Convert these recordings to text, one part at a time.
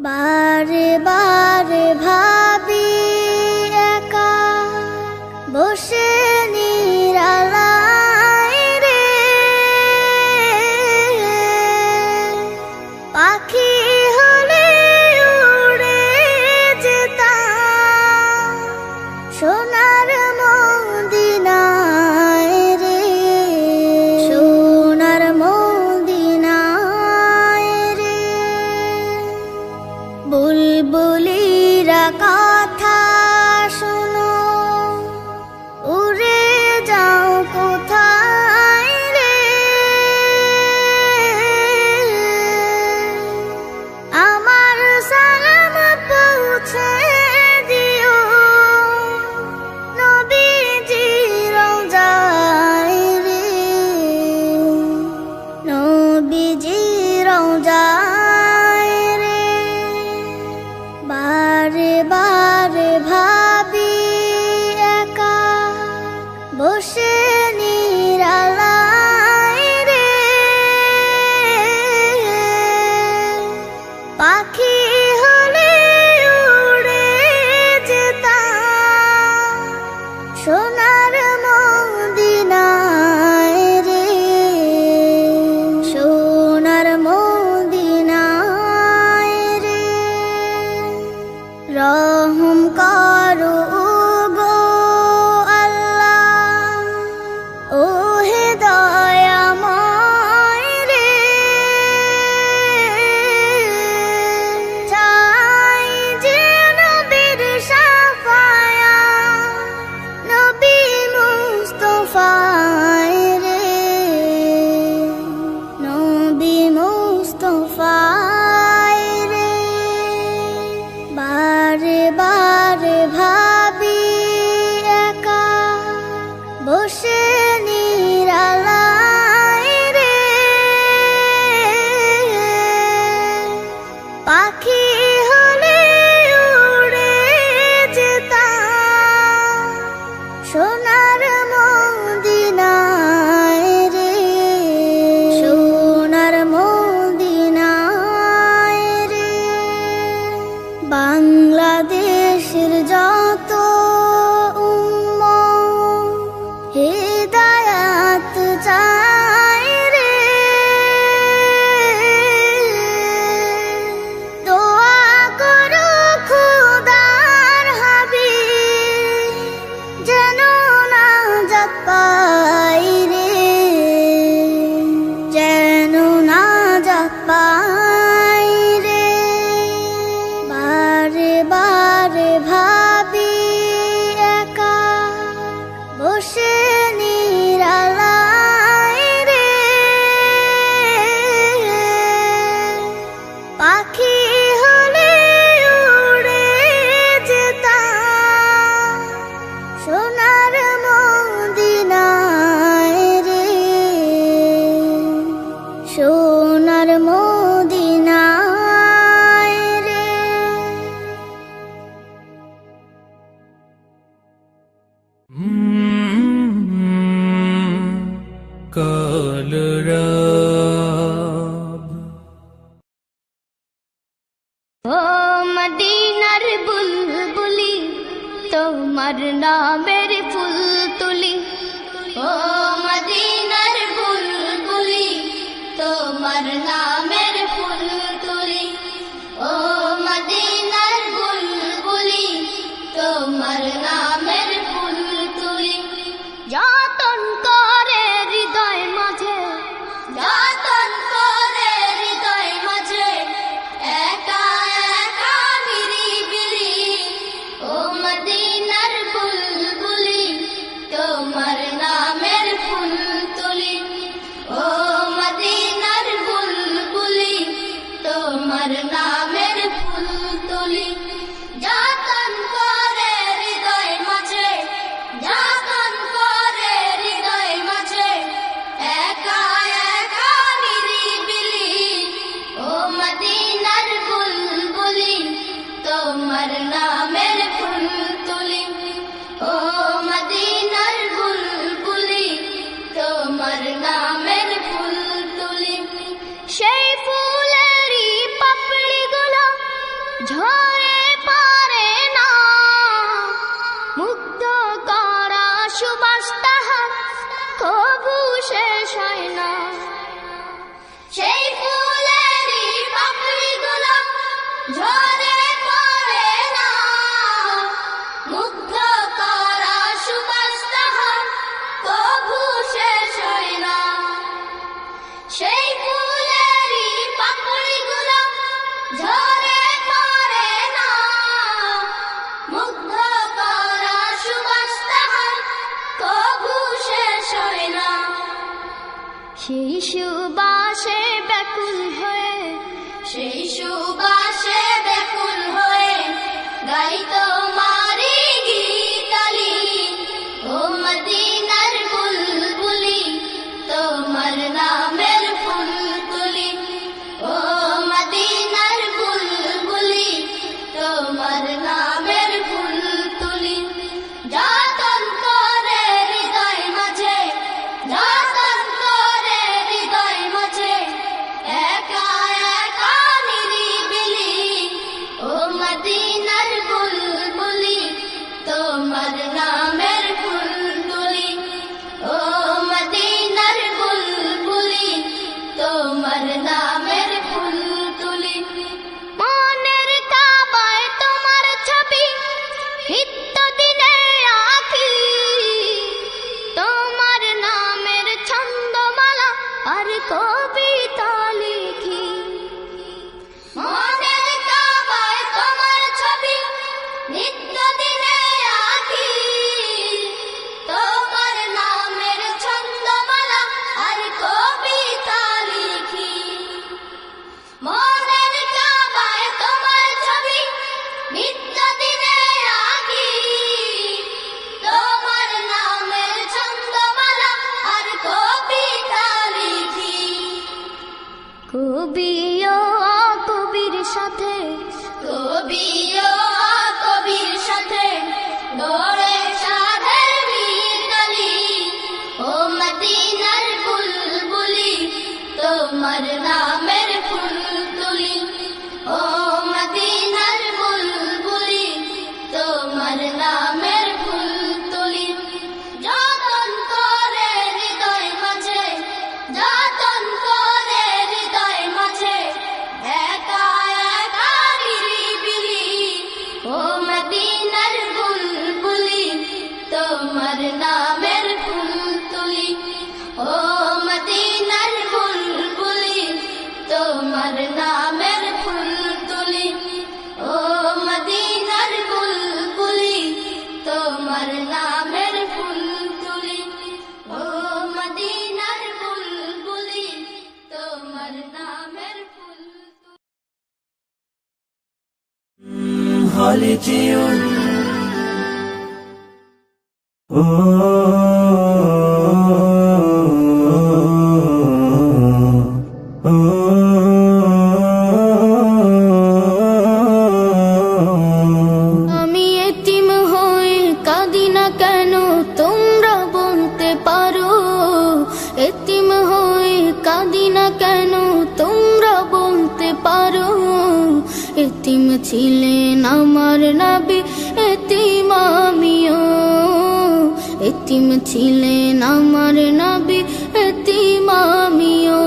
বারে বারে ভাবি একা বসে নিরালায় রে, পাখি হলে উড়ে যেতাম সোনার মদিনায় রে, সোনার মদিনায় রে। বুলবুলিরা কথা শোনো, উড়ে যাও কোথায় রে, আমার সালাম পৌঁছে দিও নবীজির রওজায় রে, নবীজির রওজায় রে। বারে বারে ভাবি একা বসে নিরালায় রে, পাখি হলে উড়ে যেতাম সোনার মদিনায় রে, সোনার মদিনায় রে। রহম করো গো আল্লাহ, ও হে দয়াময় রে, চাই যে নবীর শাফায়াত, নবী মুস্তাফায় রে, নবী মুস্তাফায় রে। বারে বারে ভাবি একা বসে নিরালায় রে, পাখি হলে উড়ে যেতাম সোনার মদিনায় রে, সোনার মদিনায় রে। বাংলাদেশের যত উম্মত হিদায়াত চায় রে, দোয়া করো খোদার হাবিব যেন নাজাত পাই রে, যেন নাজাত পাই রে। বারে বারে ভাবি একা বসে নিরালায় রে, পাখি হলে উড়ে যেতাম সোনার মদিনায় রে, সোনার মদিনায় রে। কলরব ও মদিনার বুলবুলি তোমার নামের ফুল তুলি, ও মদিনার বুলবুলি তোমার নামের ফুল তুলি, ও মদিনার বুলবুলি তোমার নামের ফুল তুলি। যতন করে হৃদয় মাঝে, যতন করে হৃদয় মাঝে, একা একা নিরিবিলি, ও মদিনার বুলবুলি তোমার নামের ফুল তুলি, ও মদিনার বুলবুলি তোমার নামের ফুল তুলি। যতন করে হৃদয় মাঝে, যতন করে হৃদয় মাঝে, একা একা নিরিবিলি, ও মদিনার বুলবুলি তোমার নামের ফুল তুলি, ও মদিনার বুলবুলি তোমার নামের ফুল তুলি। সেই ফুলেরই পাপড়িগুলো সুবাসে বেকুল হয়ে গাই তোমারি গীতালি। ও মদিনার বুলবুলি তোমার নামের ফুল তুলি। ও মদিনার বুলবুলি তোমার নামের ফুল তুলি। যতন করে হৃদয় মাঝে, যতন করে হৃদয় মাঝে, একা একা নিরিবিলি। ও মদিনার বুলবুলি তোমার নামের ফুল তুলি। ও মদিনার বুলবুলি তোমার নামের ফুল তুলি। মনের কাবায় তোমার ছবি নিত্য দিনে আঁকি। তোমার নামের ছন্দমালা আর কবিতা লিখি। মনের কাবায় তোমার ছবি নিত্য দিনে আঁকি। তোমার নামের ছন্দমালা আর কবিতা লিখি। মনের কাবায় তোমার ছবি নিত্য দিনে আঁকি। তোমার নামের ছন্দমালা আর কবিতা লিখি। কবিও কবির সাথে, কবিও কবির সাথে গড়ে সাধের মিতালি। ও মদিনার বুলবুলি তোমার নামের ফুল তুলি। ও মদিনার বুলবুলি তোমার নামের ফুল তুলি। যতন করে হৃদয় মাঝে, যতন করে হৃদয় মাঝে, একা একা নিরিবিলি। ও মদিনার বুলবুলি তোমার নামের ফুল তুলি। ও মদিনার বুলবুলি তোমার নামের ফুল তুলি। ও মদিনার বুলবুলি তোমার নামের ফুল তুলি। ও মদিনার বুলবুলি তোমার নামের ফুল তুলি। خالدون আমি এতিম হয়ে কাঁদি না কেন তোমরা বলতে পারো। এতিম হয়ে কাঁদি না কেন তোমরা বলতে পারো। এতিম ছিলেন আমার নবী, এতিম আমিও। এতিম ছিলেন আমার নবী, এতিম আমিও।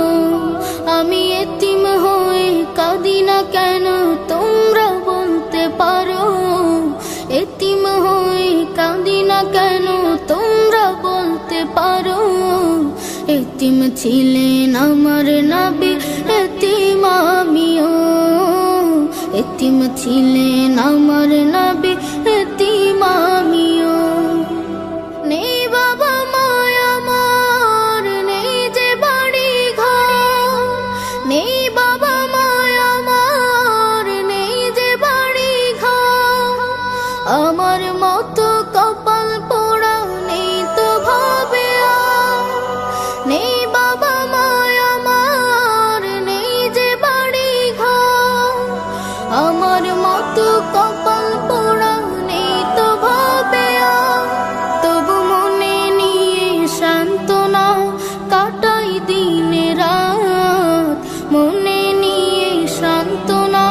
আমি এতিম হয়ে কাঁদি না কেন তোমরা বলতে পারো। এতিম হয়ে কাঁদি না কেন তোমরা বলতে পারো। এতিম ছিলেন আমার নবী, এতিম আমিও। এতিম ছিলেন আমার নবী, এতিম আমিও। নেই বাবা মায় আমার, নেই যে বাড়ি ঘর। নেই বাবা মায় আমার, নেই যে বাড়ি ঘর। আমার মতো কপাল পোড়া নেই তো ভাবে আর। নেই বাবা মায় আমার, নেই যে বাড়ি ঘর। আমার মতো কপাল পোড়া নেই তো ভাবে আর। তবু মনে নিয়ে সান্ত্বনা কাটাই দিন রাত। মনে নিয়ে সান্ত্বনা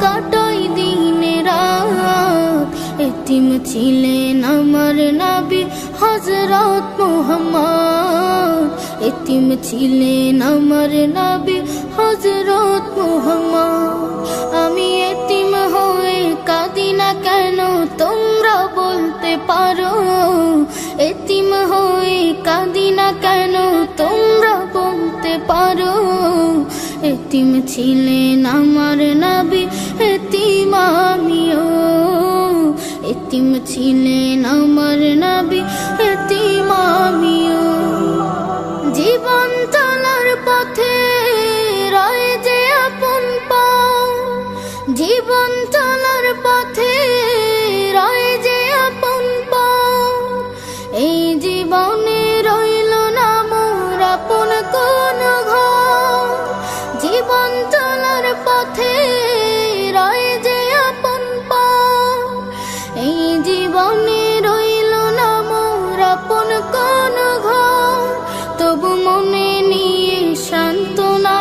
কাটাই দিন রাত। এতিম ছিলেন আমার নবী হযরত মুহাম্মদ। এতিম ছিলেন আমার নবী হযরত মুহাম্মদ। আমি এতিম হয়ে কাঁদি না কেন তোমরা বলতে পারো। এতিম হয়ে কাঁদি না কেন তোমরা বলতে পারো। এতিম ছিলেন আমার নবী, এতিম আমিও। এতিম ছিলেন আমার নবী, এতিম আমিও। জীবন চলার পথে রয়ে যে আপন পথ। জীবন চলার পথে রয় যে আপন পথ, এই জীবনে রইল না মোর আপন কোন ঘর। জীবন চলার পথে রয় যে আপন পথ, এই জীবনে রইল না মোর আপন কোন ঘর। তবু মনে নিয়ে সান্ত্বনা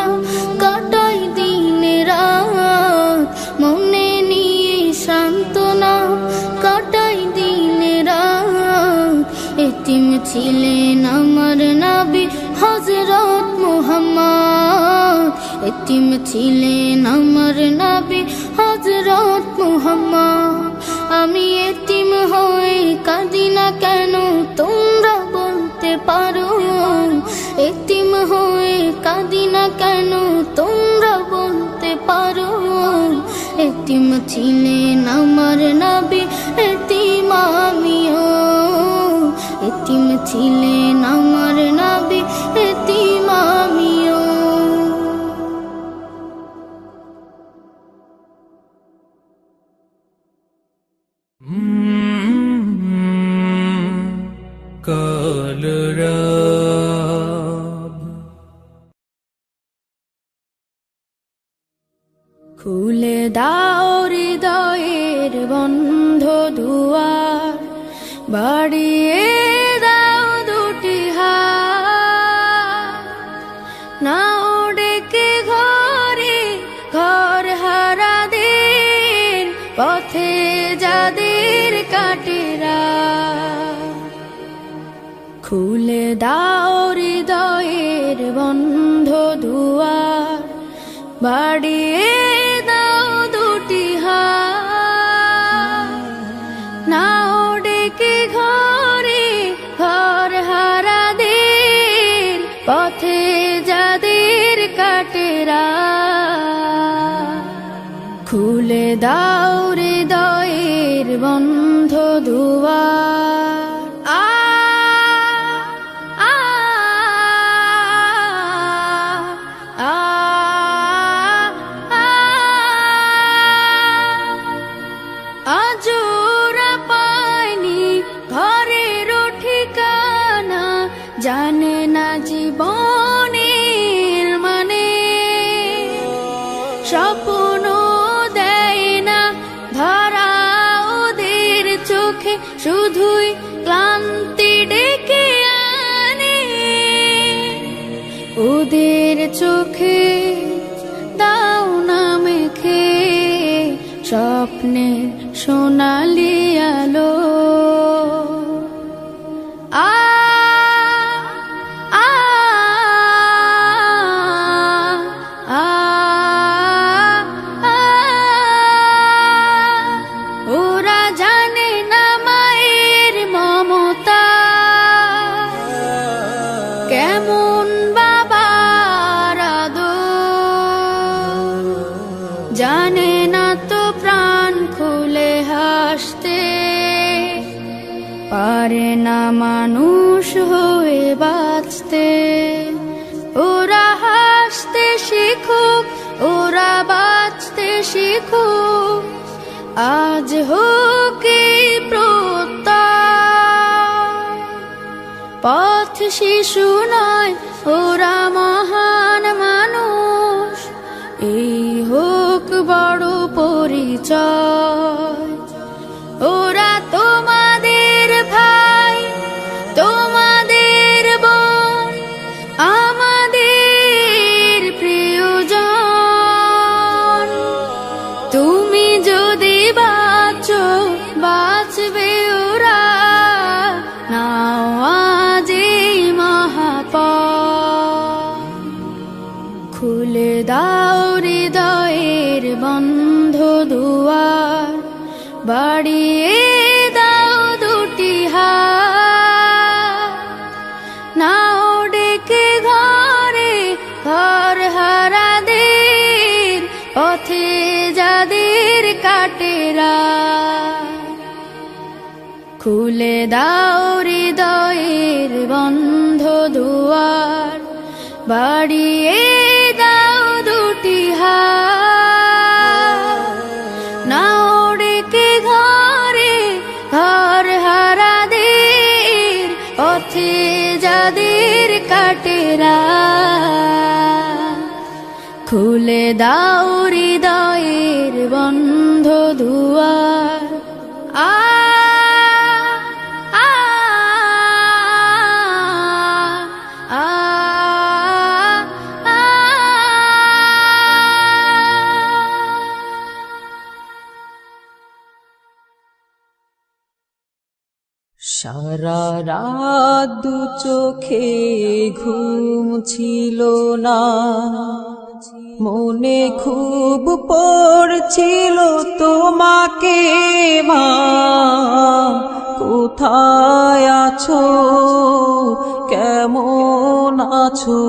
কাটাই দিন রাত, মনে নিয়ে সান্ত্বনা কাটাই দিন রাত। এতিম ছিলেন আমার নবী হযরত মুহাম্মদ, এতিম ছিলেন আমার নবী হযরত মুহাম্মদ। আমি এতিম হয়ে কাঁদি না কেন তোমরা বলতে পারো, এতিম হয়ে কাঁদি না কেন তোমরা বলতে পারো। এতিম ছিলেন আমার নবী এতিম আমিও, এতিম ছিলেন আমার নবী এতিম আমিও। কালরাব খুলে দাও হৃদয়ের বন্ধ দুয়ার, বাড়িয়ে দাও দুটি হাত। নাও ডেকে ঘরে ঘর হারাদের, পথে যাদের কাটে রাত। খুলে দাও হৃদয়ের বন্ধ দুয়ার, বাড়িয়ে দাও দুটি হাত। নাও ডেকে ঘরে ঘর হারাদের, পথে যাদের কাটে রাত। খুলে দাও হৃদয়ের বন্ধ দুয়ার। আজোরা পায়নি ঘরের ঠিকানা, জানে না জীবনের মানে। স্বপ্ন দেয় না ধরা ওদের চোখে, শুধুই ক্লান্তি ডেকে আনে। ওদের চোখে দাও না মেখে স্বপ্নের সোনালি আলো। আ আ আ আ ওরা জানে না মায়ের মমতা, কেমন বাবার আদর। জানে না তো প্রাণ খুলে হাসতে, পারে না মানুষ হয়ে বাঁচতে। ওরা হাসতে শিখুক, ওরা বাঁচতে শিখুক, আজ হোক এই প্রত্যয়। পথ শিশু নয় ওরা মহান মানুষ, এই হোক বড় পরিচয়। ওরা তোমাদের ভাই, তোমাদের বোন, আমাদের প্রিয়জন। তুমি যদি বাঁচো বাঁচবে ওরা, নাও আজ এই মহাপথ। খুলে দাও হৃদয়ের বন্ধ দুয়ার, বাড়িয়ে দাও দুটি হাত। নাও ডেকে ঘরে ঘর হারাদের, পথে যাদের কাটে রাত। খুলে দাও হৃদয়ের বন্ধ দুয়ার, বাড়িয়ে দাও দুটি হাত। খুলে দাও হৃদয়ের বন্ধ দুয়ার। আ আ আ আ সারা রাত দু চোখে ঘুম ছিল না, মনে খুব পড়ছিল তোমাকে মা, কোথায় আছো, কেমন আছো,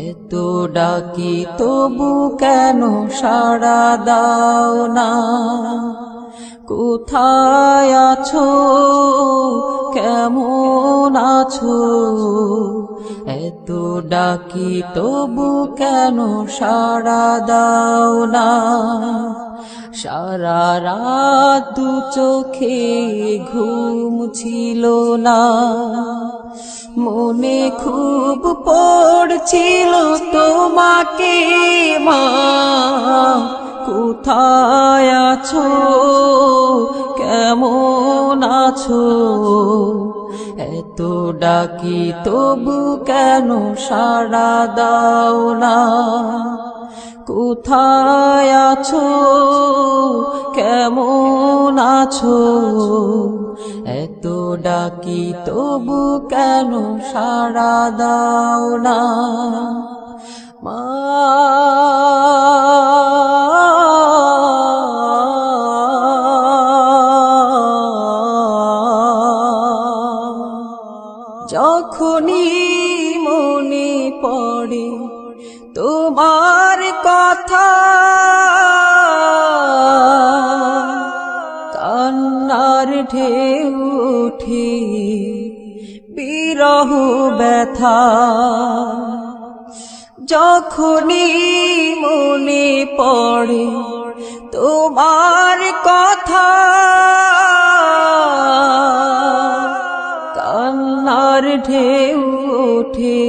এত ডাকি তবু কেন সাড়া দাও না, কোথায় আছো, কেমন আছো, এত ডাকি তবু কেন সাড়া দাও না। সারা রাত দু চোখে ঘুম ছিল না, মনে খুব পড়ছিল তোমাকে মা, কোথায় আছো, কেমন আছো, এত ডাকি তবু কেন সাড়া দাও না, কোথায় আছো, কেমন আছো, এত ডাকি তবু কেন সাড়া দাও না মা। যখনই মনে পড়ে তোমার কথা, কান্নার ঢেউ ওঠে বিরহ ব্যথা, যখনই মনে পড়ে তোমার কথা, কান্নার ঢেউ ওঠে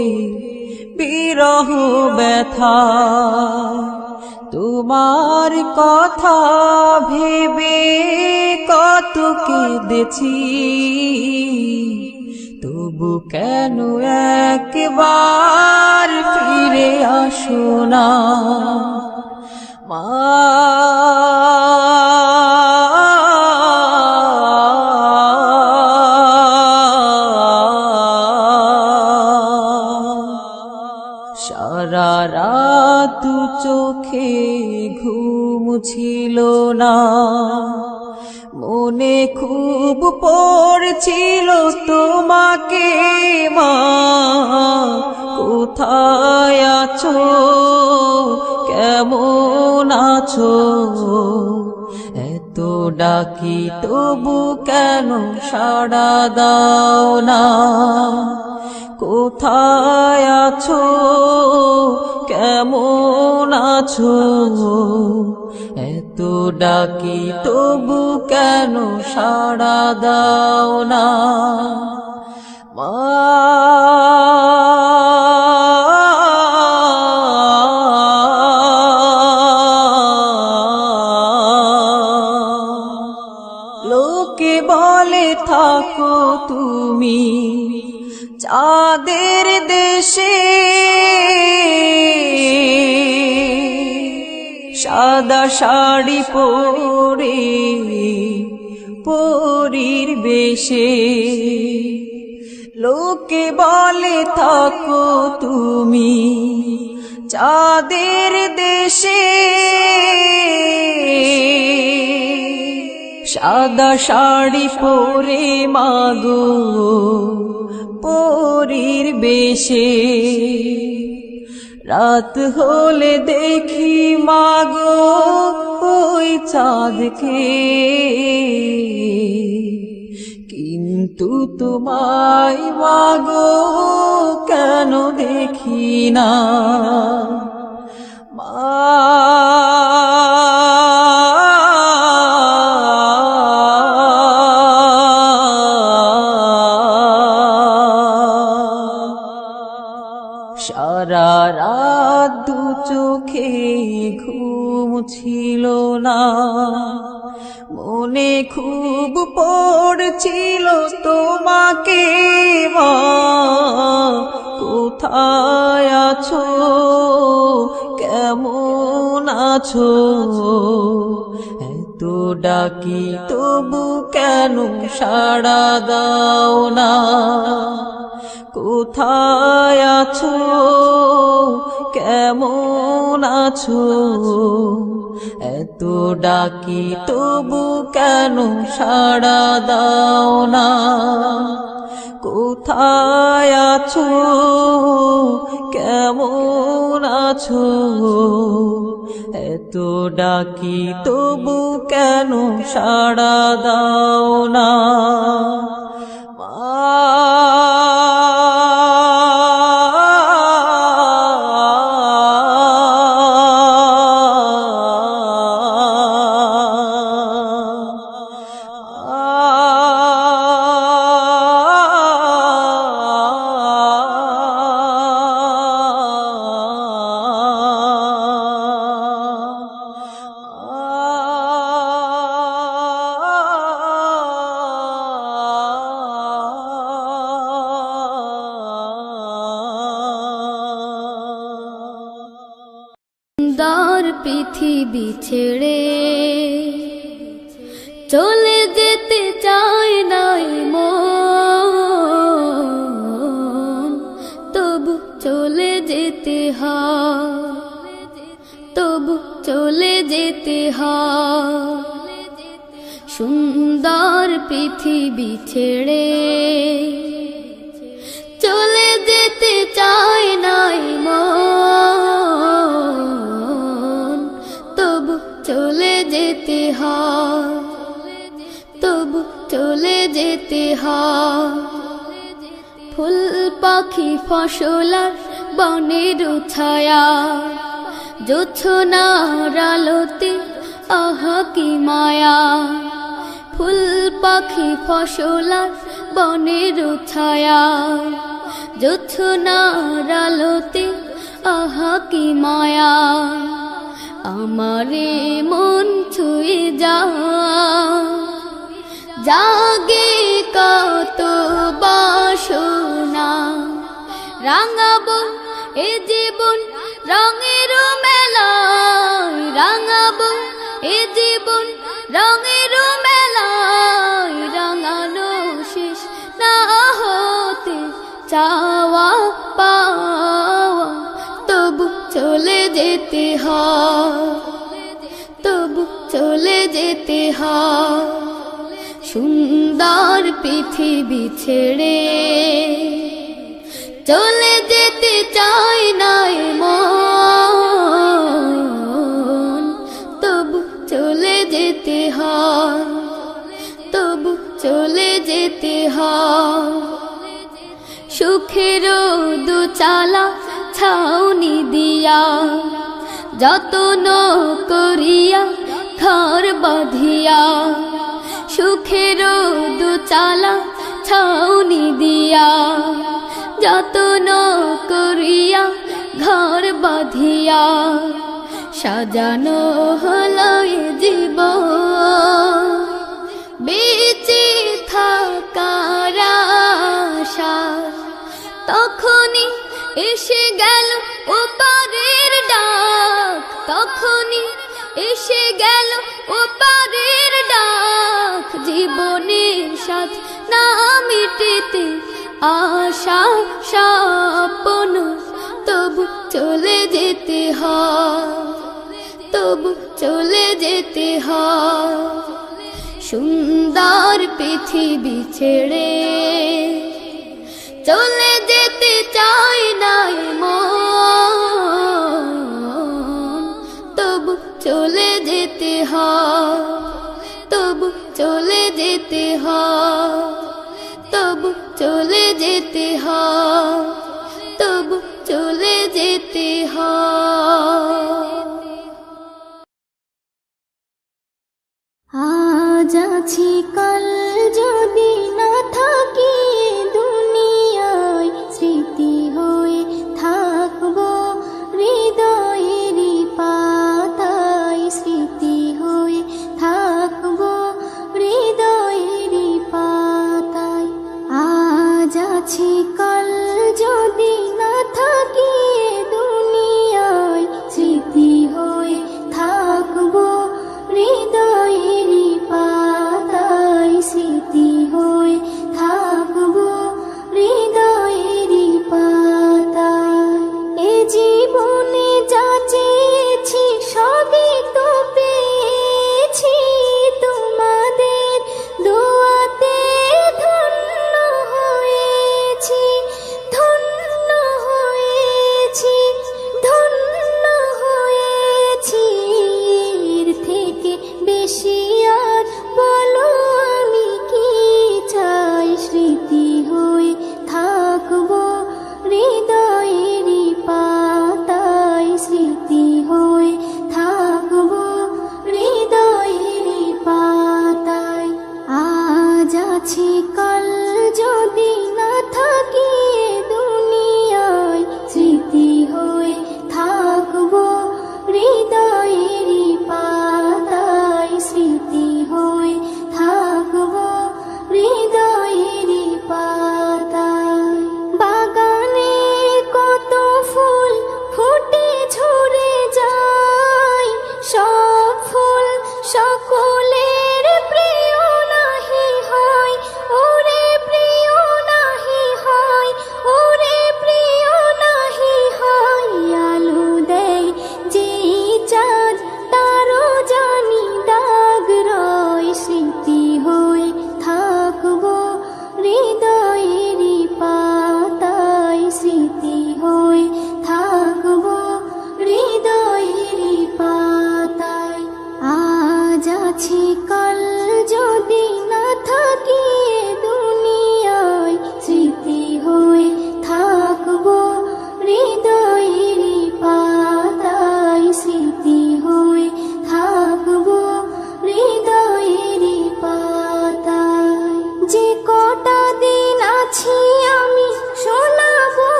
বিরহ ব্যথা, তোমার কথা ভেবে কত কেঁদেছি, তবু কেন একবার ফিরে আসো না মা। সারা রাত চোখে ঘুম ছিল না, মনে খুব পড়ছিল তোমাকে মা, কোথায় আছো, কেমন আছো, এত ডাকি তবু কেন সাড়া দাও না, কোথায় আছো, কেমন আছো, এত ডাকি তবু কেন সাড়া দাও না মা। লোকে বলে থাকো তুমি চাঁদের দেশে, সাদা শাড়ি পরে পরীর বেশে, লোকে বলে থাকো তুমি চাঁদের দেশে, সাদা শাড়ি পরে মাগো পরীর বেশে, রাত হলে দেখি মাগো ওই চাঁদকে, কিন্তু তোমায় মাগো কেন দেখি না মা। সারা রাত দু চোখে ঘুম ছিল না, মনে খুব পড়ছিল তোমাকে মা, কোথায় আছো, কেমন আছো, এত ডাকি তবু কেন সাড়া দাও না, কোথায় আছো, কেমন আছো, এত ডাকি তবু কেন সাড়া দাও না, কোথায় আছো, কেমন আছো, এত ডাকি তবু কেন সাড়া দাও না সুন্দর পৃথিবী ছেড়ে চলে যেতে চায় নাই মন, তবু চলে যেতে হয়, তবু চলে যেতে হয়। সুন্দর পৃথিবী ছেড়ে চলে যেতে চায় নাই মন, তবু চলে যেতে হয়, তবু চলে যেতে হয়। ফুল পাখি ফসলার বনের ছায়া, জোছনার আলোতে আহা কি মায়া। ফুল পাখি ফসলার বনের ছায়া, জোছনার আলোতে আহা কি মায়া। আমারে মন ছুঁয়ে জাগে কত বাসনা, রাঙাবো এ জীবন রঙের মেলায়, রাঙাবো এ জীবন রঙের মেলায়। রাঙানো শেষ না হতে চাওয়া পাওয়া, তবু চলে যেতে হয়, তবু চলে যেতে হয়। সুন্দর পৃথিবী ছেড়ে চলে যেতে চাই নাই মন, তবু চলে যেতে হয়, তবু চলে যেতে হয়। সুখের দুচালা ছাউনি দিয়া, যতন করিয়া ঘর বাঁধিয়া। সুখের দুচালা ছাউনি দিয়া, যতন করিয়া ঘর বাঁধিয়া। সাজানো হলো এ জীবন বেঁচে থাকার আশা, তখনই এসে গেল ওপারের ডাক, তখনই এসে গেল ওপারের ডাক। জীবনের সাথ না মিটেতে আশা স্বপ্ন, তবু চলে যেতে হয়, তবু চলে যেতে হয়। সুন্দর পৃথিবী ছেড়ে চলে যেতে চাই নাই মন, তবু চলে যেতে হয়, তবু চলে যেতে হয়, তবু চলে যেতে হয়, তবু চলে যেতে হয়। আজ আছি কাল যদি না থাকি দুনিয়ায়, স্মৃতি হয়ে থাকবো হৃদয়ে। আছি কাল যদি না থাকি এ দুনিয়ায়, স্মৃতি হয়ে থাকবো হৃদয়ের পাতায়, স্মৃতি হয়ে থাকবো হৃদয়ের পাতায়। যে কটা দিন আছি আমি শোনাবো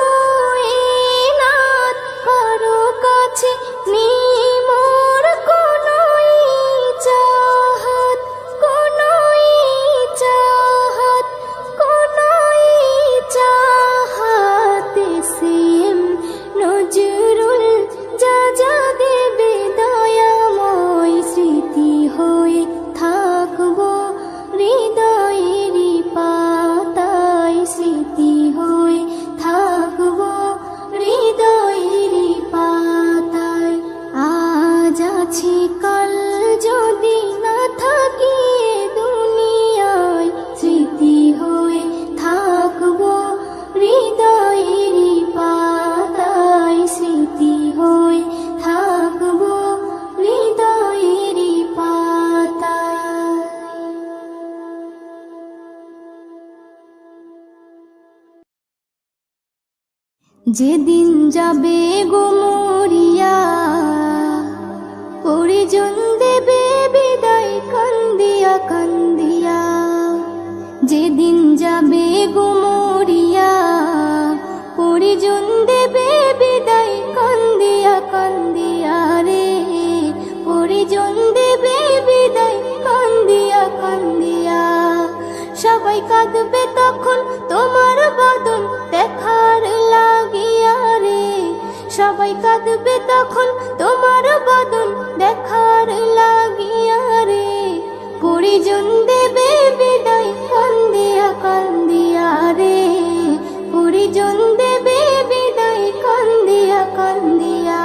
এ নাত, কারো কাছে নেই মোর কোনো চাহাত, কোনো চাহাত, কোনো চাহাত। সেম নজরুল যা যা দেবে দয়াময়, স্মৃতি হয়ে থাকবো হৃদয়ের পাতায়, স্মৃতি হয়ে থাকবো হৃদয়ের পাতায়। আজ আছি কাল যদি না থাকি এ দুনিয়ায়, স্মৃতি হয়ে থাকবো হৃদয়ের পাতায়, স্মৃতি হয়ে থাকবো হৃদয়ের পাতায়। যেদিন যাবে গো মরিয়া, পরিজন দেবে বিদায় কান্দিয়া কান্দিয়া। যেদিন যাবে গো মরিয়া, পরিজন দেবে বিদায় কান্দিয়া কান্দিয়া রে, পরিজন দেবে বিদায় কান্দিয়া কান্দিয়া। সবাই কাঁদবে তখন তোমার বদন দেখার লাগিয়া রে, সবাই কাঁদবে তখন তোমার বদন দেখার লাগিয়া রে। পরিজন দেবে বিদায় কান্দিয়া কান্দিয়া রে, পরিজন দেবে বিদায় কান্দিয়া কান্দিয়া।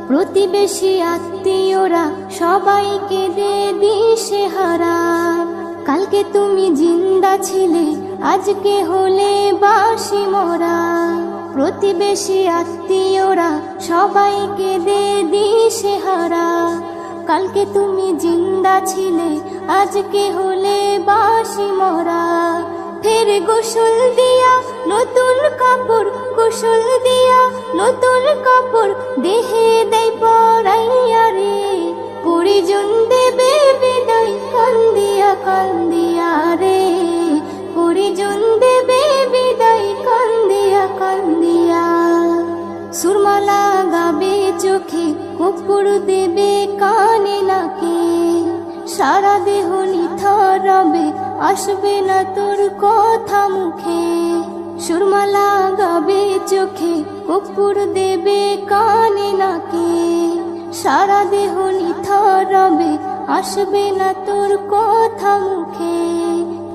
প্রতিবেশী আত্মীয়রা সবাইকে দে দিশেহারা, কালকে তুমি জিন্দা ছিলে আজকে হলে বাসি মরা। প্রতিবেশী আত্মীয়রা সবাইকে দে দিশেহারা, কালকে তুমি জিন্দা ছিলে আজকে হলে বাসি মরা। ফের গোসল দিয়া নতুন কাপড়, গোসল দিয়া নতুন কাপড় দেহে দেয় পরাইয়া রে। পরিজন দেবে বিদায় কান্দিয়া কান্দিয়া রে, পরিজন দেবে বিদায় কান্দিয়া কান্দিয়া। সুরমা লাগাবে চোখে, কপুর দেবে কানে নাকে, সারা দেহ নিথর রবে আসবে না তোর কথা মুখে। সুরমা লাগাবে চোখে, কপুর দেবে কানে নাকে, সারা দেহ নিথর রবে আসবে না তোর কথা মুখে।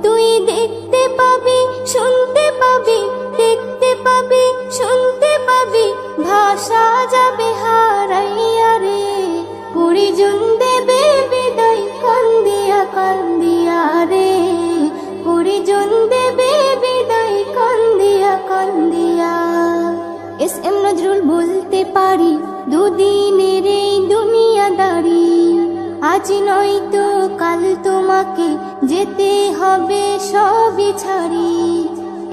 তুই দেখতে পাবি শুনতে পাবি, দেখতে পাবি শুনতে পাবি, ভাষা যাবে হারাইয়া রে। পরিজন দেবে বিদায় কান্দিয়া কান্দিয়া রে, পরিজন দেবে বিদায় কান্দিয়া কান্দিয়া। এস এম নজরুল বলতে পারি দুদিনের এই দুনিয়াদারি, আজ নয়তো কাল তোমাকে যেতে হবে সবই ছাড়ি।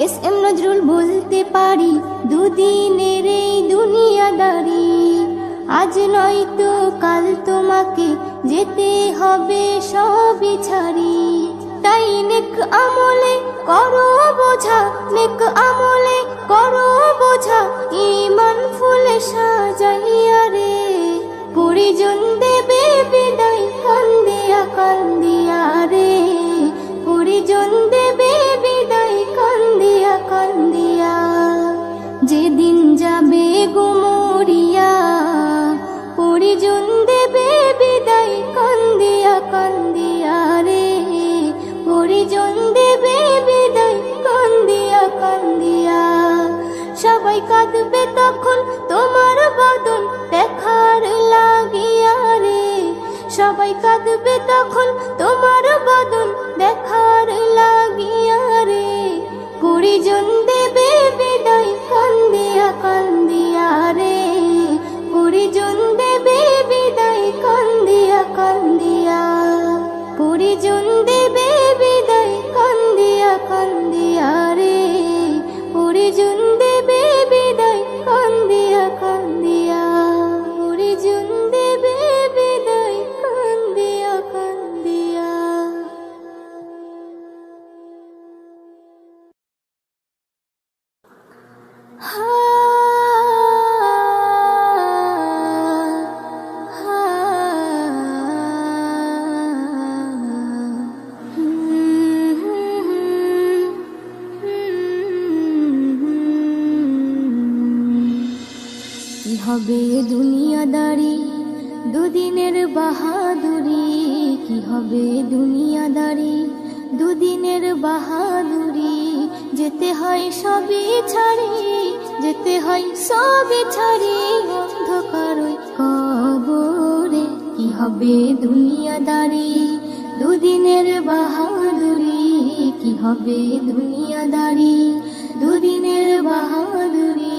এস এম নজরুল বলতে পারি দুদিনের এই দুনিয়াদারি, আজ নয়তো কাল তোমাকে যেতে হবে সবই ছাড়ি। তাই নেক আমলে করো বোঝা, নেক আমলে করো বোঝা, ঈমান ফুলে সাজাইয়া রে। পরিজন দেবে বিদায় কান্দিয়া কান্দিয়া রে, পরিজন দেবে বিদায় কান্দিয়া কান্দিয়া। যেদিন যাবে গো মরিয়া, পরিজন দেবে বিদায় কান্দিয়া কান্দিয়া রে, পরিজন দেবে বিদায় কান্দিয়া কান্দিয়া। সবাই কাঁদবে তখন তোমার বদন দেখার লাগিয়া রে, সবাই কাঁদবে তখন তোমার বদন দেখার লাগিয়া রে। পরিজন দেবে বিদায় কান্দিয়া কান্দিয়া রে, পরিজন দেবে বিদায় কান্দিয়া কান্দিয়া। হবে দুনিয়াদারি দুদিনের বাহাদুরি, কি হবে দুনিয়াদারি দুদিনের বাহাদুরি। যেতে হয় সবই ছাড়ি, যেতে হয় সবই ছাড়ি, অন্ধকারই কবরে। কি হবে দুনিয়াদারি দুদিনের বাহাদুরি, কি হবে দুনিয়াদারি দুদিনের বাহাদুরি।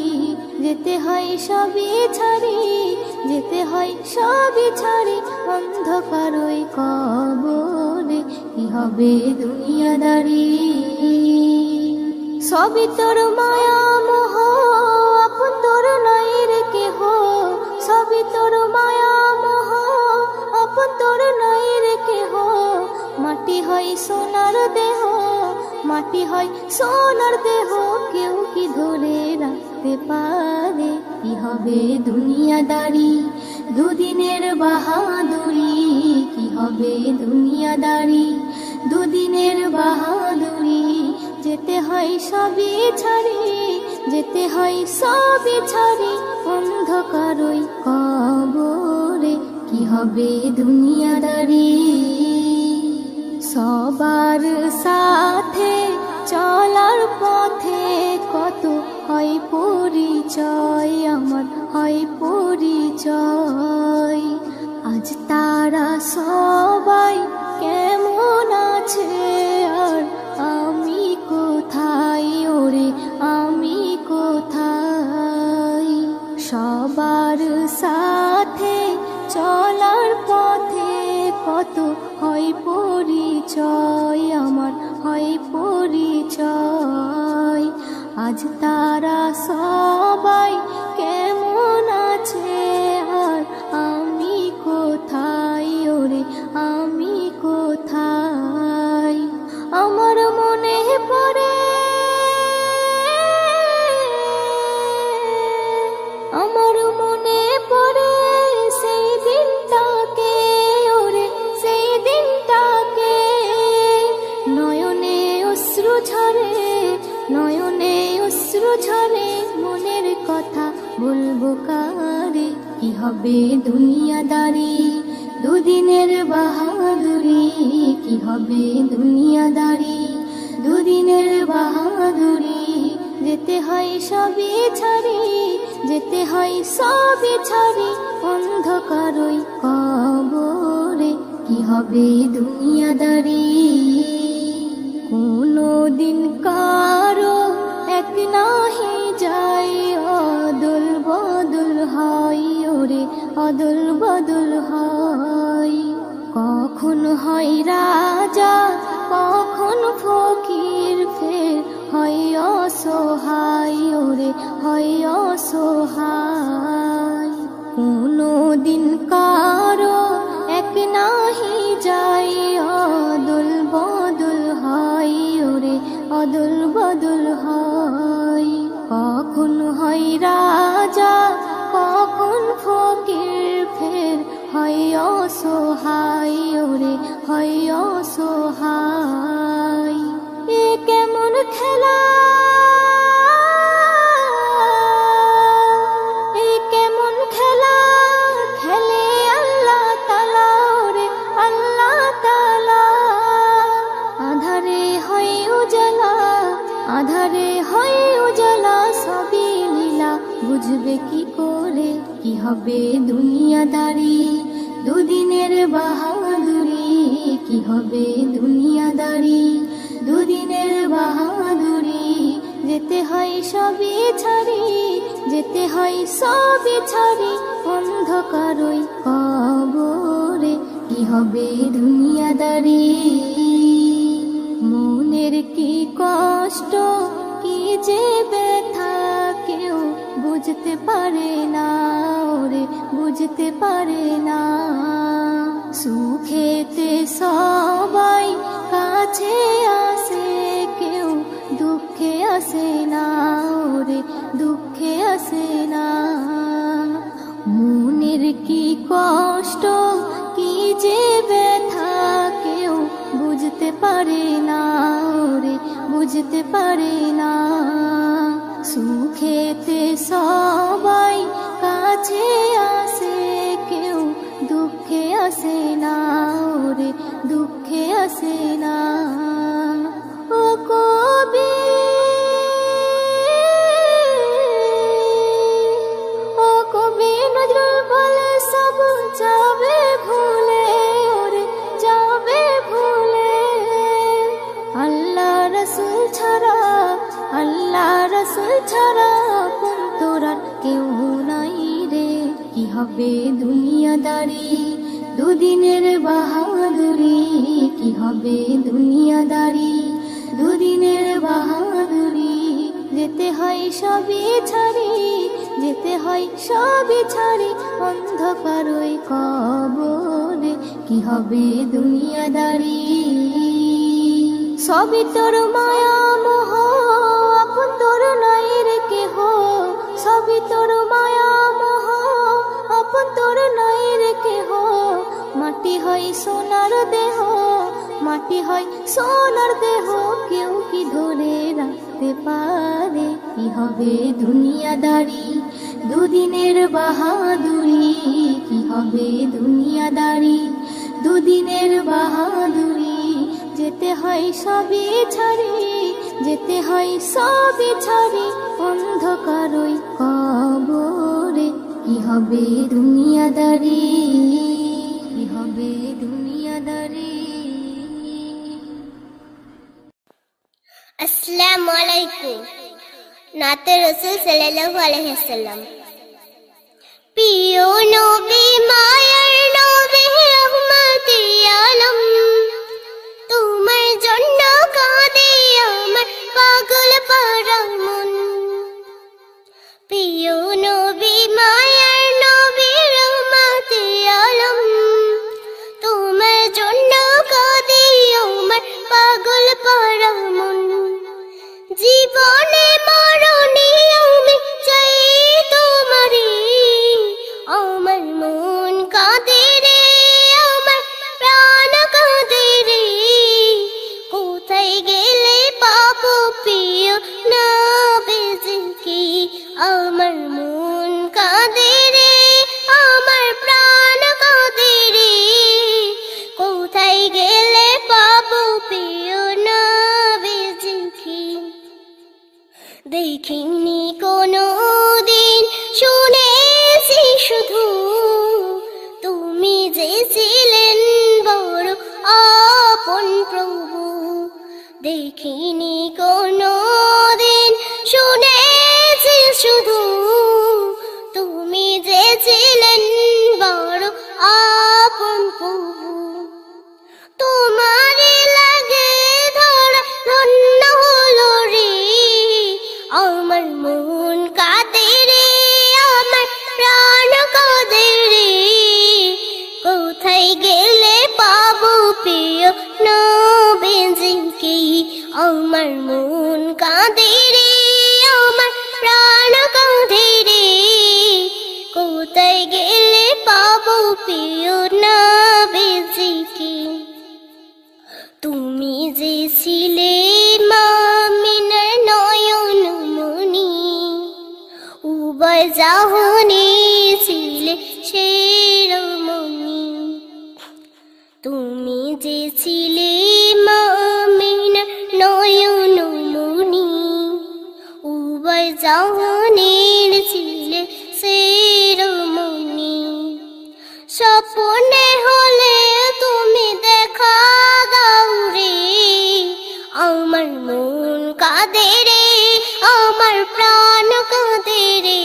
যেতে হয় সবই ছাড়ি, যেতে হয় সবই ছাড়ি, অন্ধকারই কবরে। কি হবে দুনিয়াদারি। সবই তোর মায়া মোহ, আপন তোর নাই রে কেহ। সবই তোর মায়া মোহ, আপন তোর নাই রে কেহ। মাটি হয় সোনার দেহ, মাটি হয় সোনার দেহ, কেউ কি ধরে রাখতে পারে। কি হবে দুনিয়াদারি দুদিনের বাহাদুরি, কি হবে দুনিয়াদারি দুদিনের বাহাদুরি। যেতে হয় সবই ছাড়ি, যেতে হয় সবই ছাড়ি, অন্ধকারই কবরে। কি হবে দুনিয়াদারি। সবার সাথে চলার পথে কত হয় পরিচয়, আমার হয় পরিচয়। আজ তারা সবাই কেমন আছে, আর আমি কোথায় ওরে আমি কোথায়। সবার সাথে চলার পথে কত হয় পরিচয়, আমার হয় পরিচয়। আজ তারা সবাই কেমন আছে, আর আমি কোথায় ওরে আমি কোথায়। আমার মনে পড়ে, আমার মনে পড়ে সেই দিনটাকে ওরে, সেই দিনটাকে। নয়নে অশ্রু ঝরে, নয়নে অশ্রু ঝরে, মনের কথা বলবো কারে। কি হবে দুনিয়াদারি দুদিনের বাহাদুরি, কি হবে দুনিয়াদারি দুদিনের বাহাদুরি। যেতে হয় সবই ছাড়ি, যেতে হয় সবই ছাড়ি, অন্ধকারই কবরে। কি হবে দুনিয়াদারি। কোনো দিন কারো এক নাহি যায়, অদল বদল হয় ওরে অদল বদল হয়। কখন হয় রাজা কখন ফকির, ফের হয় অসহায় ওরে হয় অসহায়। কোনো দিন কারো এক নাহি যায়, অদল বদল হয় ওরে অদল বদল হয়। কখন হয় রাজা কখন ফকির, ফের হয় অসহায় ওরে হয় অসহায়। এ কেমন খেলা, এ কেমন খেলা খেলে আল্লাহ তাআলা ওরে আল্লাহ তাআলা। আধারে হয় উজালা, আধারে হয় উজালা, সবই লীলা বুঝবে কি করে। কি হবে দুনিয়াদারি দুদিনের বাহাদুরি, কি হবে দুনিয়াদারি দুদিনের বাহাদুরি। যেতে হয় সবই ছাড়ি, যেতে হয় সবই ছাড়ি, অন্ধকারই কবরে। কি হবে দুনিয়াদারি। মনের কি কষ্ট কি যে ব্যথা, কেউ বুঝতে পারে না ওরে বুঝতে পারে না। সুখেতে সবাই কাছে আসে, কেউ দুঃখে আসে না ওরে দুঃখে আসে না। মনের কি কষ্ট কি যে ব্যথা, কেউ বুঝতে পারে না ওরে বুঝতে পারে না। সুখেতে সবাই কাছে কাছে আসে কেউ দুঃখে আসে না ওরে দুঃখে আসে না ও কবি ও কবি নজরুল বলে সব যাবে ভুলে ওরে যাবে ভুলে আল্লাহ রসুল ছাড়া আপন তোর আর কেউ নাই রে কি হবে দুনিয়াদারি দুদিনের বাহাদুরি কি হবে দুনিয়াদারি দুদিনের বাহাদুরি যেতে হয় সবই ছাড়ি যেতে হয় সবই ছাড়ি অন্ধকার ওই কবরে কি হবে দুনিয়াদারি সবই তোর মায়া মোহ আপন তোর নাই রে কেহ সবই তোর মায়া মোহ আপন তোর নাই রে কেহ মাটি হয় সোনার দেহ মাটি হয় সোনার দেহ কেউ কি ধরে রাখতে পারে কি হবে দুনিয়াদারি দুদিনের বাহাদুরি কি হবে দুনিয়াদারি দুদিনের বাহাদুরি যেতে হয় সবই ছাড়ি যেতে হয় সবই ছাড়ি অন্ধকার ওই কবরে কি হবে দুনিয়াদারি কি হবে দুনিয়াদারি আসসালামু আলাইকুম নাতে রাসূল সাল্লাল্লাহু আলাইহি ওয়াসাল্লাম প্রিয় নবী মায়ার নবী রহমতে আলম তোমার জন্য কাঁদে আমার পাগল পারা মন প্রিয় নবী মায়ার নবী রহমতে আলম তোমার জন্য কাঁদে আমার পাগল পারা মন জীবনে মরণে আমি চাই তোমারে আমার মন কাঁদে রে আমার প্রাণ কাঁদে রে কোথায় গেলে পাবো প্রিয় নবীজিকে আমার মন কাঁদে রে আমার প্রাণ কাঁদে রে কোথায় গেলে পাবো প্রিয় নবীজিকে দেখিনি কোনো দিন শুনেছি শুধু তুমি যে ছিলেন বড় আপন প্রভু দেখিনি কোনো দিন শুনেছি শুধু তুমি যে ছিলেন বড় আপন প্রভু তোমারে লাগে ধরা ধন্য হলো রে আমার মন কাঁদে রে আমার প্রাণ কাঁদে রে কোথায় গেলে পাবো প্রিয় নবীজিকে আমার মন কাঁদে রে আমার প্রাণ কাঁদে রে কোথায় গেলে পাবো প্রিয় নবীজিকে তুমি যে ছিলে মামিনার নয়ন মনি উভয় জাহানে ছিলে শিরোমণি তুমি যে ছিলে মামিনার নয়ন মনি উভয় জাহানের ছিলে শিরোমণি স্বপ্নে হলে তুমি দেখা দাও রে আমার মন কাঁদে রে আমার প্রাণ কাঁদে রে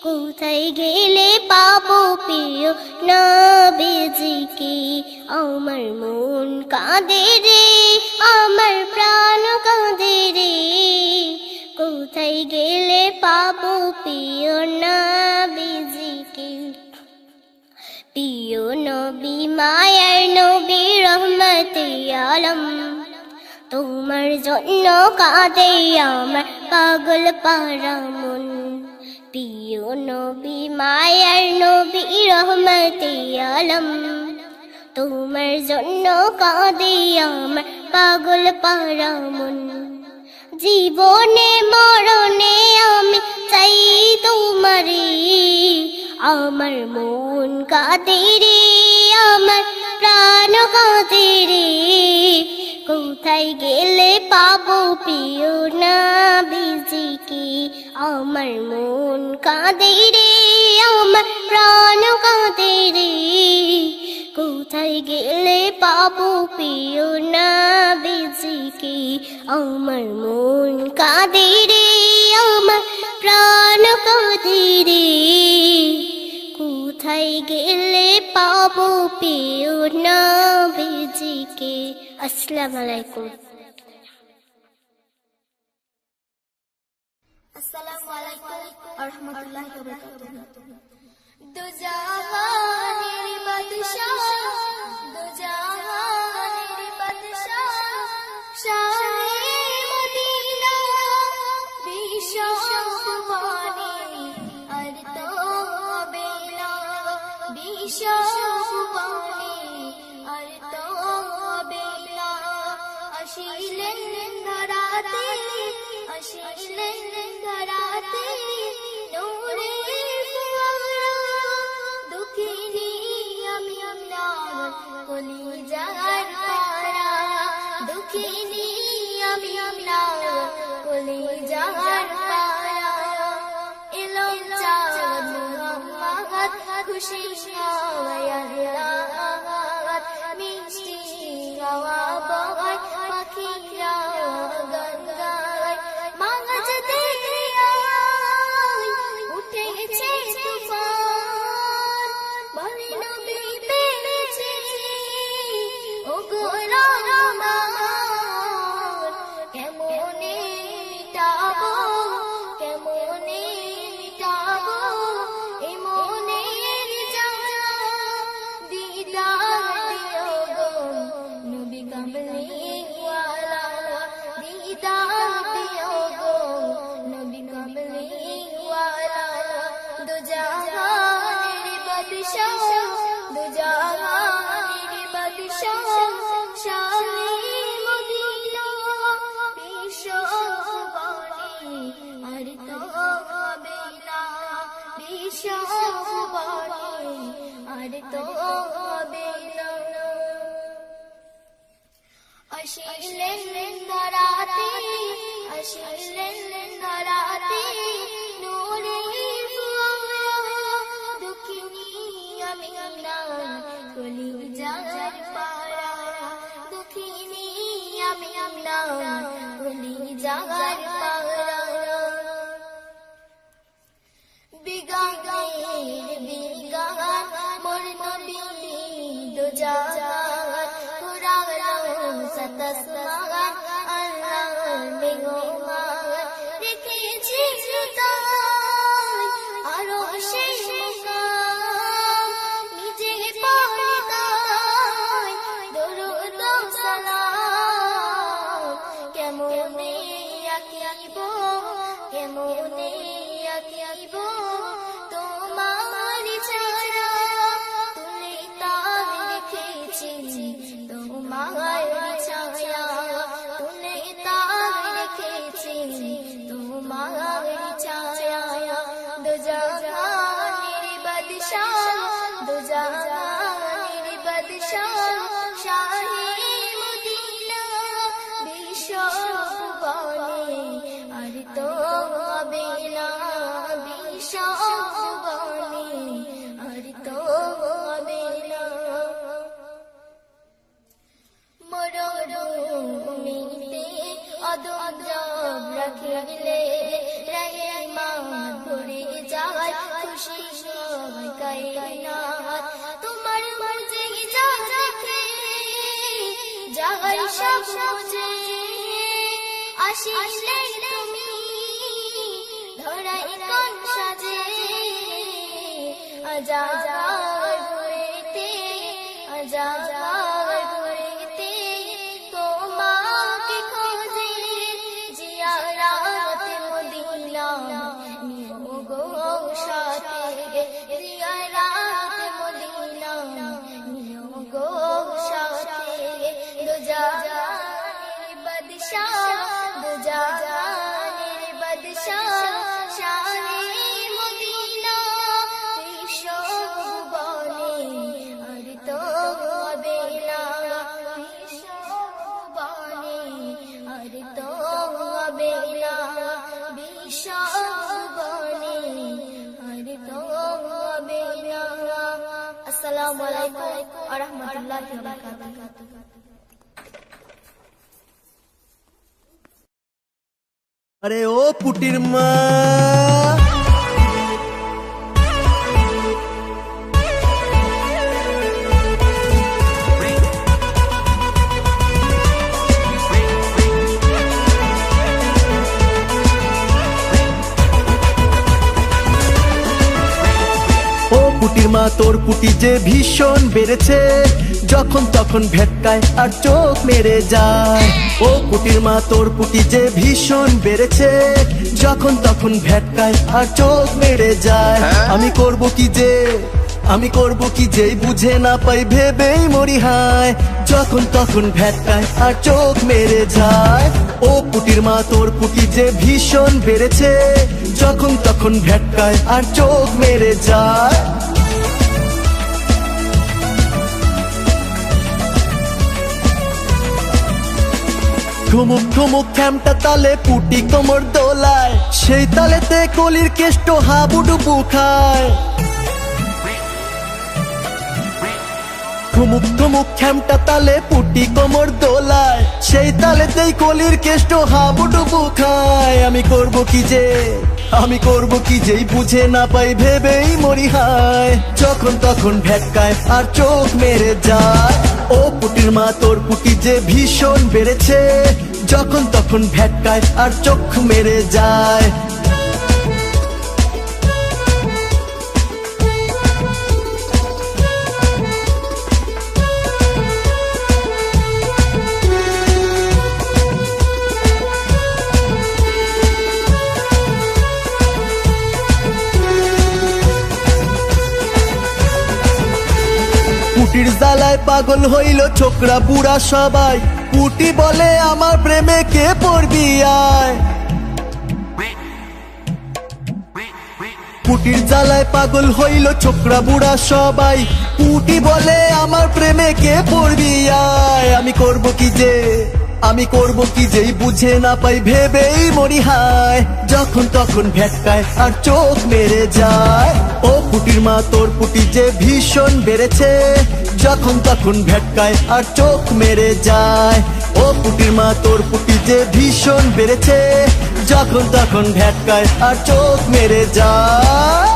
কোথায় গেলে পাবো প্রিয় নবীজিকে আমার মন কাঁদে রে আমার প্রাণ কাঁদে রে কোথায় গেলে পাবো প্রিয় নবীজিকে প্রিয় নবী মায়ার নবী রহমতে আলম তোমার জন্য কাঁদে আমার পাগল পারা মন প্রিয় নবী মায়ার নবী রহমতে আলম তোমার জন্য কাঁদে আমার পাগল পারা মন জীবনে মরণে আমি চাই তোমারে, আমার মন কাঁদে রে, আমার প্রাণ কাঁদে রে, কোথায় গেলে পাবো প্রিয় নবীজিকে। আমার মন কাঁদে রে, আমার প্রাণ কাঁদে রে, কোথায় গেলে পাবো প্রিয় নবীজিকে। আমার মন কাঁদে রে, আমার প্রাণ কাঁদে রে, কোথায় গেলে পাবো প্রিয় নবীজিকে। আসসালামু আলাইকুম। আসসালামু আলাইকুম ওয়া রাহমাতুল্লাহি ওয়া বারাকাতুহু। দো জাহানের বাদশাহ, দো জাহানের বাদশাহ, শাহে মদিনা বিশ্ব সুবহানে, আর তো হবে না বিশ্ব সুবহানে, আর তো হবে না। আসিলেন ধরাতে, আসিলেন ধরাতে, নূরের ফোয়ারা, দুঃখিনী আমি আপনার কলিজার পারা, দুঃখিনী আমি আপনার কলিজার পারা। এলো চাঁদ মুহাম্মদ, খুশি হয় আল্লাহ, মিষ্টি হাওয়া বয়, পাখিরা গান গায়, মাঝ দরিয়ায় উঠেছে তুফান, বলে নবী পেয়েছে ওগো রহমান। কেমনে মিটাবো, কেমনে মিটাবো এই মনের জ্বালা, দিদার দিও গো নবী কামলিওয়ালা, দিদার দিও গো নবী কামলিওয়ালা। দো জাহানের বাদশাহ, দো জাহানের বাদশাহ, শাহে মদিনা বিশ্ব সুবহানে, আর তো হবে না বিশ্ব সুবহানে, আর তো হবে না। আসিলেন ধরাতে, আসিলেন ধরাতে, নূরের ফোয়ারা, দুঃখিনী আমি আপনার কলিজার পারা, দুঃখিনী আমি আপনার কলিজার পারা। বিগানের বিগান মোর নবী দো জাহান, কুরান সাতাসমান আল্লাহর মেহমান, রেখেছি তাই আরশে মুকাম, নিজে পড়ে তাই দরুদ ও সালাম। কেমনে আঁকিব, কেমনে আঁকিব তোমার ছায়া, তুলে তার রেখেছি তোমার ছায়া, তুলে তার রেখেছি তোমার ছায়া। দো জাহানের বাদশাহ, দো জাহানের বাদশাহ, শাহে মদিনা বিশ্ব সুবহানে, আর তো হবে না বিশ্ব সুবহানে, আর তো হবে না। মরুভূমিতে অদম রাখিলে, রহমান ভরে যায়, খুশি হয় কায়নাত, তোমার মর্জি যা দেখে যায় সব বুঝে। আসিলে তুমি ধরাই কোন সাজে, আজাদ ঘুরেতে, আজাদ ঘুরেতে, তোমাকে খোঁজে জিয়ারাত মদিনা, নিও গো সাথে, জিয়ারাত মদিনা, নিও গো সাথে। দো জাহানের বাদশাহ, দো জাহানের ওয়া রাহমাতুল্লাহি ওয়া বারাকাতুহু। আরে ও পুটির মা, ও পুটির মা তোর পুটি যে ভীষণ বেড়েছে, যখন তখন ভেটকায় আর চোখ মেরে যায়। ও পুটির মা তোর পুটি যে ভীষণ বেড়েছে, যখন তখন ভেটকায় আর চোখ মেরে যায়। আমি করব কি যে বুঝে না পাই ভেবেই মরি হায়, যখন তখন ভেটকায় আর চোখ মেরে যায়। ও পুটির মা তোর পুটি যে ভীষণ বেড়েছে, যখন তখন ভেটকায় আর চোখ মেরে যায়। ঠুমুক ঠুমুক খ্যামটা তালে পুটি কোমর দোলায়, সেই তালেতে কলির কেষ্ট হাবুডুবু খায়। ঠুমুক ঠুমুক খ্যামটা তালে পুটি কোমর দোলায়, সেই তালেতেই কলির কেষ্ট হাবুডুবু খায়। আমি করব কি যে বুঝে না পাই ভেবেই মরি হায়, যখন তখন ভেটকায় আর চোখ মেরে যায়। ও পুটির মা তোর পুটি যে ভীষণ বেড়েছে, যখন তখন ভেটকায় আর চোখ মেরে যায়। পুটির জ্বালায় পাগল হইল ছোকরা বুড়া সবাই, পুটি বলে আমার প্রেমে কে পড়বি আয়। পুটির জ্বালায় পাগল হইল ছোকরা বুড়া সবাই, পুটি বলে আমার প্রেমে কে পড়বি আয়। আমি করব কি যে বুঝে না পাই ভেবেই মরি হায়, যখন তখন ভেটকায় আর চোখ মেরে যায়। ও পুটির মা তোর পুটি যে ভীষণ বেড়েছে, যখন তখন ভেটকায় আর চোখ মেরে যায়। ও পুটির মা তোর পুটি যে ভীষণ বেড়েছে, যখন তখন ভেটকায় আর চোখ মেরে যায়।